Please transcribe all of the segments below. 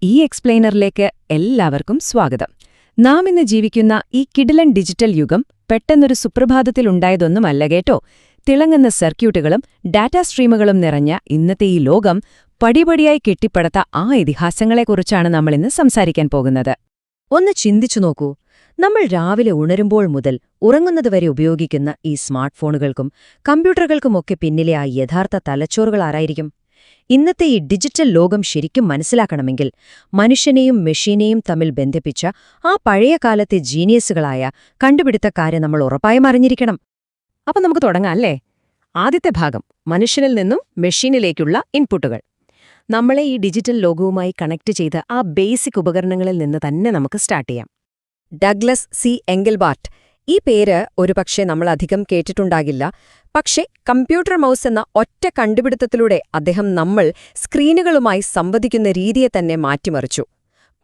ഈ എക്സ്പ്ലെയിനറിലേക്ക് എല്ലാവർക്കും സ്വാഗതം. നാം ഇന്ന് ജീവിക്കുന്ന ഈ കിടിലൻ ഡിജിറ്റൽ യുഗം പെട്ടെന്നൊരു സുപ്രഭാതത്തിലുണ്ടായതൊന്നുമല്ല കേട്ടോ. തിളങ്ങുന്ന സർക്യൂട്ടുകളും ഡാറ്റാ സ്ട്രീമുകളും നിറഞ്ഞ ഇന്നത്തെ ഈ ലോകം പടിപടിയായി കെട്ടിപ്പടുത്ത ആ ഇതിഹാസങ്ങളെക്കുറിച്ചാണ് നമ്മളിന്ന് സംസാരിക്കാൻ പോകുന്നത്. ഒന്ന് ചിന്തിച്ചു നോക്കൂ, നമ്മൾ രാവിലെ ഉണരുമ്പോൾ മുതൽ ഉറങ്ങുന്നതുവരെ ഉപയോഗിക്കുന്ന ഈ സ്മാർട്ട് ഫോണുകൾക്കും കമ്പ്യൂട്ടറുകൾക്കുമൊക്കെ പിന്നിലെ ആ യഥാർത്ഥ തലച്ചോറുകൾ ആരായിരിക്കും? ഇന്നത്തെ ഈ ഡിജിറ്റൽ ലോകം ശരിക്കും മനസ്സിലാക്കണമെങ്കിൽ മനുഷ്യനെയും മെഷീനെയും തമ്മിൽ ബന്ധിപ്പിച്ച ആ പഴയ കാലത്തെ ജീനിയസുകളായ കണ്ടുപിടുത്തക്കാരെ നമ്മൾ ഉറപ്പായും അറിഞ്ഞിരിക്കണം. അപ്പൊ നമുക്ക് തുടങ്ങാം അല്ലേ? ആദ്യത്തെ ഭാഗം, മനുഷ്യനിൽ നിന്നും മെഷീനിലേക്കുള്ള ഇൻപുട്ടുകൾ. നമ്മളെ ഈ ഡിജിറ്റൽ ലോകവുമായി കണക്ട് ചെയ്ത ആ ബേസിക് ഉപകരണങ്ങളിൽ നിന്ന് തന്നെ നമുക്ക് സ്റ്റാർട്ട് ചെയ്യാം. Douglas C Engelbart. ഈ പേര് ഒരുപക്ഷെ നമ്മൾ അധികം കേട്ടിട്ടുണ്ടാകില്ല. പക്ഷേ കമ്പ്യൂട്ടർ മൗസ് എന്ന ഒറ്റ കണ്ടുപിടുത്തത്തിലൂടെ അദ്ദേഹം നമ്മൾ സ്ക്രീനുകളുമായി സംവദിക്കുന്ന രീതിയെ തന്നെ മാറ്റിമറിച്ചു.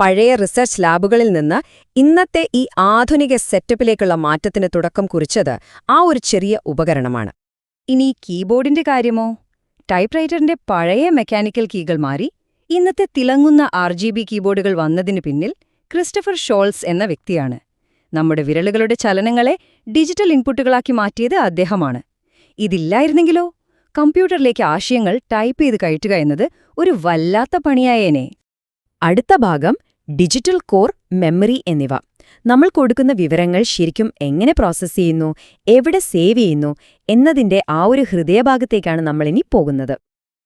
പഴയ റിസർച്ച് ലാബുകളിൽ നിന്ന് ഇന്നത്തെ ഈ ആധുനിക സെറ്റപ്പിലേക്കുള്ള മാറ്റത്തിന് തുടക്കം കുറിച്ചത് ആ ഒരു ചെറിയ ഉപകരണമാണ്. ഇനി കീബോർഡിന്റെ കാര്യമോ? ടൈപ്പ്റൈറ്ററിന്റെ പഴയ മെക്കാനിക്കൽ കീകൾ മാറി ഇന്നത്തെ തിളങ്ങുന്ന RGB കീബോർഡുകൾ വന്നതിനു പിന്നിൽ ക്രിസ്റ്റഫർ ഷോൾസ് എന്ന വ്യക്തിയാണ്. നമ്മുടെ വിരലുകളുടെ ചലനങ്ങളെ ഡിജിറ്റൽ ഇൻപുട്ടുകളാക്കി മാറ്റിയത് അദ്ദേഹമാണ്. ഇതില്ലായിരുന്നെങ്കിലോ കമ്പ്യൂട്ടറിലേക്ക് ആശയങ്ങൾ ടൈപ്പ് ചെയ്ത് കയറ്റുക എന്നത് ഒരു വല്ലാത്ത പണിയായേനെ. അടുത്ത ഭാഗം ഡിജിറ്റൽ കോർ, മെമ്മറി എന്നിവ. നമ്മൾ കൊടുക്കുന്ന വിവരങ്ങൾ ശരിക്കും എങ്ങനെ പ്രോസസ്സ് ചെയ്യുന്നു, എവിടെ സേവ് ചെയ്യുന്നു എന്നതിന്റെ ആ ഒരു ഹൃദയഭാഗത്തേക്കാണ് നമ്മളിനി പോകുന്നത്.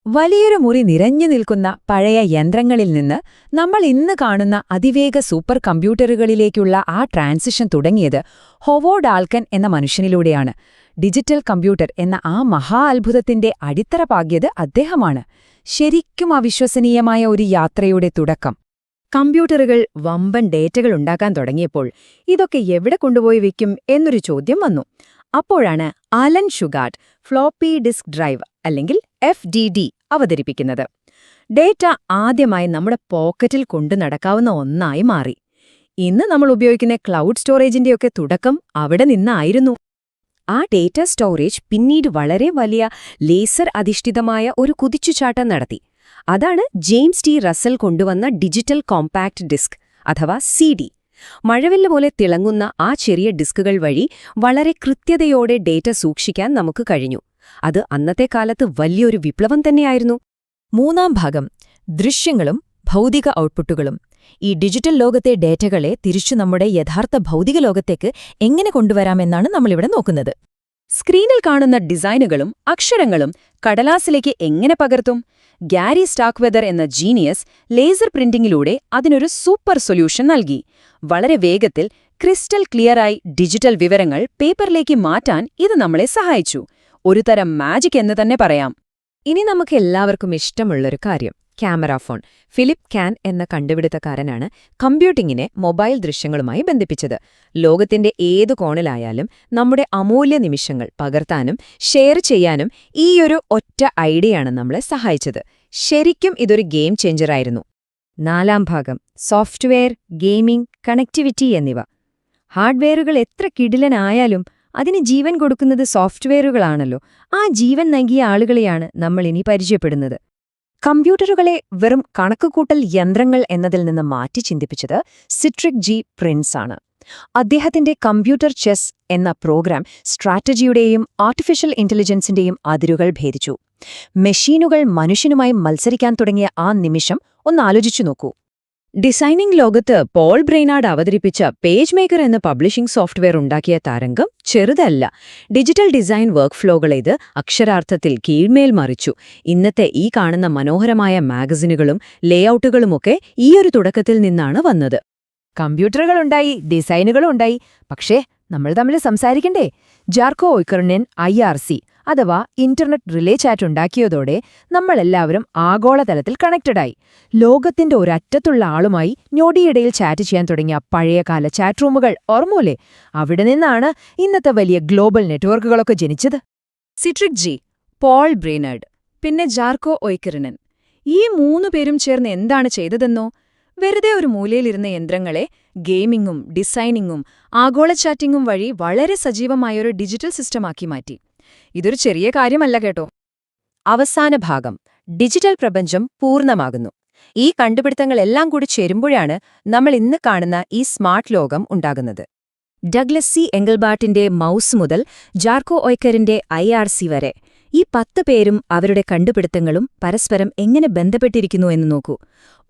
വലിയൊരു മുറി നിറഞ്ഞു നിൽക്കുന്ന പഴയ യന്ത്രങ്ങളിൽ നിന്ന് നമ്മൾ ഇന്ന് കാണുന്ന അതിവേഗ സൂപ്പർ കമ്പ്യൂട്ടറുകളിലേക്കുള്ള ആ ട്രാൻസിഷൻ തുടങ്ങിയത് ഹൊവാർഡ് ആൽക്കൻ എന്ന മനുഷ്യനിലൂടെയാണ്. ഡിജിറ്റൽ കമ്പ്യൂട്ടർ എന്ന ആ മഹാ അത്ഭുതത്തിന്റെ അടിത്തറ പാകിയത് അദ്ദേഹമാണ്. ശരിക്കും അവിശ്വസനീയമായ ഒരു യാത്രയുടെ തുടക്കം. കമ്പ്യൂട്ടറുകൾ വമ്പൻ ഡേറ്റകൾ ഉണ്ടാക്കാൻ തുടങ്ങിയപ്പോൾ ഇതൊക്കെ എവിടെ കൊണ്ടുപോയി വയ്ക്കും എന്നൊരു ചോദ്യം വന്നു. അപ്പോഴാണ് ആലൻ ഷുഗാർട്ട് ഫ്ലോപ്പി ഡിസ്ക് ഡ്രൈവ് അല്ലെങ്കിൽ FDD അവതരിപ്പിക്കുന്നത്. ഡേറ്റ ആദ്യമായി നമ്മുടെ പോക്കറ്റിൽ കൊണ്ടു നടക്കാവുന്ന ഒന്നായി മാറി. ഇന്ന് നമ്മൾ ഉപയോഗിക്കുന്ന ക്ലൗഡ് സ്റ്റോറേജിന്റെയൊക്കെ തുടക്കം അവിടെ നിന്നായിരുന്നു. ആ ഡേറ്റ സ്റ്റോറേജ് പിന്നീട് വളരെ വലിയ ലേസർ അധിഷ്ഠിതമായ ഒരു കുതിച്ചുചാട്ടം നടത്തി. അതാണ് ജെയിംസ് ടി റസൽ കൊണ്ടുവന്ന ഡിജിറ്റൽ കോമ്പാക്ട് ഡിസ്ക് അഥവാ CD. മഴവില്ല് പോലെ തിളങ്ങുന്ന ആ ചെറിയ ഡിസ്കുകൾ വഴി വളരെ കൃത്യതയോടെ ഡേറ്റ സൂക്ഷിക്കാൻ നമുക്ക് കഴിഞ്ഞു. അത് അന്നത്തെ കാലത്ത് വലിയൊരു വിപ്ലവം തന്നെയായിരുന്നു. മൂന്നാം ഭാഗം, ദൃശ്യങ്ങളും ഭൗതിക ഔട്ട്പുട്ടുകളും. ഈ ഡിജിറ്റൽ ലോകത്തെ ഡേറ്റകളെ തിരിച്ചു നമ്മുടെ യഥാർത്ഥ ഭൗതിക ലോകത്തേക്ക് എങ്ങനെ കൊണ്ടുവരാമെന്നാണ് നമ്മളിവിടെ നോക്കുന്നത്. സ്ക്രീനിൽ കാണുന്ന ഡിസൈനുകളും അക്ഷരങ്ങളും കടലാസിലേക്ക് എങ്ങനെ പകർത്തും? ഗാരി സ്റ്റാക്ക്വെദർ എന്ന ജീനിയസ് ലേസർ പ്രിന്റിംഗിലൂടെ അതിനൊരു സൂപ്പർ സൊല്യൂഷൻ നൽകി. വളരെ വേഗത്തിൽ ക്രിസ്റ്റൽ ക്ലിയറായി ഡിജിറ്റൽ വിവരങ്ങൾ പേപ്പറിലേക്ക് മാറ്റാൻ ഇത് നമ്മളെ സഹായിച്ചു. ഒരു തരം മാജിക് എന്ന് തന്നെ പറയാം. ഇനി നമുക്ക് എല്ലാവർക്കും ഇഷ്ടമുള്ളൊരു കാര്യം, ക്യാമറ ഫോൺ. ഫിലിപ്പ് കാൻ എന്ന കണ്ടുപിടുത്തക്കാരനാണ് കമ്പ്യൂട്ടിങ്ങിനെ മൊബൈൽ ദൃശ്യങ്ങളുമായി ബന്ധിപ്പിച്ചത്. ലോകത്തിന്റെ ഏതു കോണിലായാലും നമ്മുടെ അമൂല്യ നിമിഷങ്ങൾ പകർത്താനും ഷെയർ ചെയ്യാനും ഈയൊരു ഒറ്റ ഐഡിയയാണ് നമ്മളെ സഹായിച്ചത്. ശരിക്കും ഇതൊരു ഗെയിം ചേഞ്ചറായിരുന്നു. നാലാം ഭാഗം, സോഫ്റ്റ്വെയർ, ഗെയിമിംഗ്, കണക്ടിവിറ്റി എന്നിവ. ഹാർഡ്വെയറുകൾ എത്ര കിടിലനായാലും അതിന് ജീവൻ കൊടുക്കുന്നത് സോഫ്റ്റ്വെയറുകളാണല്ലോ. ആ ജീവൻ നൽകിയ ആളുകളെയാണ് നമ്മൾ ഇനി പരിചയപ്പെടുന്നത്. കമ്പ്യൂട്ടറുകളെ വെറും കണക്കുകൂട്ടൽ യന്ത്രങ്ങൾ എന്നതിൽ നിന്ന് മാറ്റി ചിന്തിപ്പിച്ചത് സിട്രിക് ജി പ്രിൻസ് ആണ്. അദ്ദേഹത്തിന്റെ കമ്പ്യൂട്ടർ ചെസ് എന്ന പ്രോഗ്രാം സ്ട്രാറ്റജിയുടെയും ആർട്ടിഫിഷ്യൽ ഇന്റലിജൻസിന്റെയും അതിരുകൾ ഭേദിച്ചു. മെഷീനുകൾ മനുഷ്യനുമായി മത്സരിക്കാൻ തുടങ്ങിയ ആ നിമിഷം ഒന്നാലോചിച്ചു നോക്കൂ. ഡിസൈനിംഗ് ലോകത്ത് പോൾ ബ്രെയ്നാർഡ് അവതരിപ്പിച്ച പേജ് മേക്കർ എന്ന പബ്ലിഷിംഗ് സോഫ്റ്റ്വെയർ ഉണ്ടാക്കിയ തരംഗം ചെറുതല്ല. ഡിജിറ്റൽ ഡിസൈൻ വർക്ക് ഫ്ലോകളെ ഇത് അക്ഷരാർത്ഥത്തിൽ കീഴ്മേൽ മറിച്ചു. ഇന്നത്തെ ഈ കാണുന്ന മനോഹരമായ മാഗസിനുകളും ലേഔട്ടുകളുമൊക്കെ ഈയൊരു തുടക്കത്തിൽ നിന്നാണ് വന്നത്. കമ്പ്യൂട്ടറുകളുണ്ടായി, ഡിസൈനുകളുണ്ടായി, പക്ഷേ നമ്മൾ തമ്മിൽ സംസാരിക്കണ്ടേ? ജാർക്കോ ഒയ്ക്കർനെൻ IRC അഥവാ ഇന്റർനെറ്റ് റിലേ ചാറ്റ് ഉണ്ടാക്കിയതോടെ നമ്മളെല്ലാവരും ആഗോളതലത്തിൽ കണക്റ്റഡായി. ലോകത്തിന്റെ ഒരറ്റത്തുള്ള ആളുമായി ഞൊടിയിടയിൽ ചാറ്റ് ചെയ്യാൻ തുടങ്ങിയ പഴയകാല ചാറ്റ് റൂമുകൾ ഓർമ്മൂലേ? അവിടെ നിന്നാണ് ഇന്നത്തെ വലിയ ഗ്ലോബൽ നെറ്റ്വർക്കുകളൊക്കെ ജനിച്ചത്. സിട്രിക് ജി, പോൾ ബ്രെയ്നാർഡ്, പിന്നെ ജാർക്കോ ഒയ്ക്കർനെൻ, ഈ 3 പേരും ചേർന്ന് എന്താണ് ചെയ്തതെന്നോ? വെറുതെ ഒരു മൂലയിലിരുന്ന യന്ത്രങ്ങളെ ഗെയിമിംഗും ഡിസൈനിങ്ങും ആഗോള ചാറ്റിംഗും വഴി വളരെ സജീവമായൊരു ഡിജിറ്റൽ സിസ്റ്റമാക്കി മാറ്റി. ഇതൊരു ചെറിയ കാര്യമല്ല കേട്ടോ. അവസാന ഭാഗം, ഡിജിറ്റൽ പ്രപഞ്ചം പൂർണ്ണമാകുന്നു. ഈ കണ്ടുപിടുത്തങ്ങളെല്ലാം കൂടി ചേരുമ്പോഴാണ് നമ്മൾ ഇന്ന് കാണുന്ന ഈ സ്മാർട്ട് ലോകം ഉണ്ടാകുന്നത്. ഡഗ്ലസ് സി എംഗൽബാർട്ടിന്റെ മൗസ് മുതൽ ജാർക്കോ ഒയ്ക്കറിന്റെ IRC വരെ ഈ 10 പേരും അവരുടെ കണ്ടുപിടുത്തങ്ങളും പരസ്പരം എങ്ങനെ ബന്ധപ്പെട്ടിരിക്കുന്നു എന്ന് നോക്കൂ.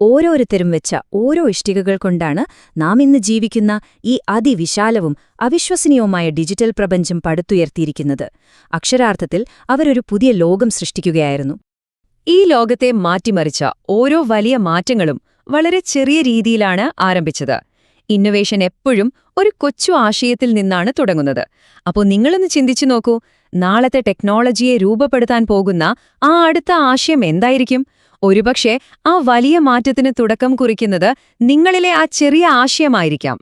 ഓരോരുത്തരും വെച്ച ഓരോ ഇഷ്ടികകൾ കൊണ്ടാണ് നാം ഇന്ന് ജീവിക്കുന്ന ഈ അതിവിശാലവും അവിശ്വസനീയവുമായ ഡിജിറ്റൽ പ്രപഞ്ചം പടുത്തുയർത്തിയിരിക്കുന്നത്. അക്ഷരാർത്ഥത്തിൽ അവരൊരു പുതിയ ലോകം സൃഷ്ടിക്കുകയായിരുന്നു. ഈ ലോകത്തെ മാറ്റിമറിച്ച ഓരോ വലിയ മാറ്റങ്ങളും വളരെ ചെറിയ രീതിയിലാണ് ആരംഭിച്ചത്. ഇന്നൊവേഷൻ എപ്പോഴും ഒരു കൊച്ചു ആശയത്തിൽ നിന്നാണ് തുടങ്ങുന്നത്. അപ്പോൾ നിങ്ങളൊന്ന് ചിന്തിച്ചു നോക്കൂ, നാളത്തെ ടെക്നോളജിയെ രൂപപ്പെടുത്താൻ പോകുന്ന ആ അടുത്ത ആശയം എന്തായിരിക്കും? ഒരുപക്ഷെ ആ വലിയ മാറ്റത്തിന് തുടക്കം കുറിക്കുന്നത് നിങ്ങളിലെ ആ ചെറിയ ആശയമായിരിക്കാം.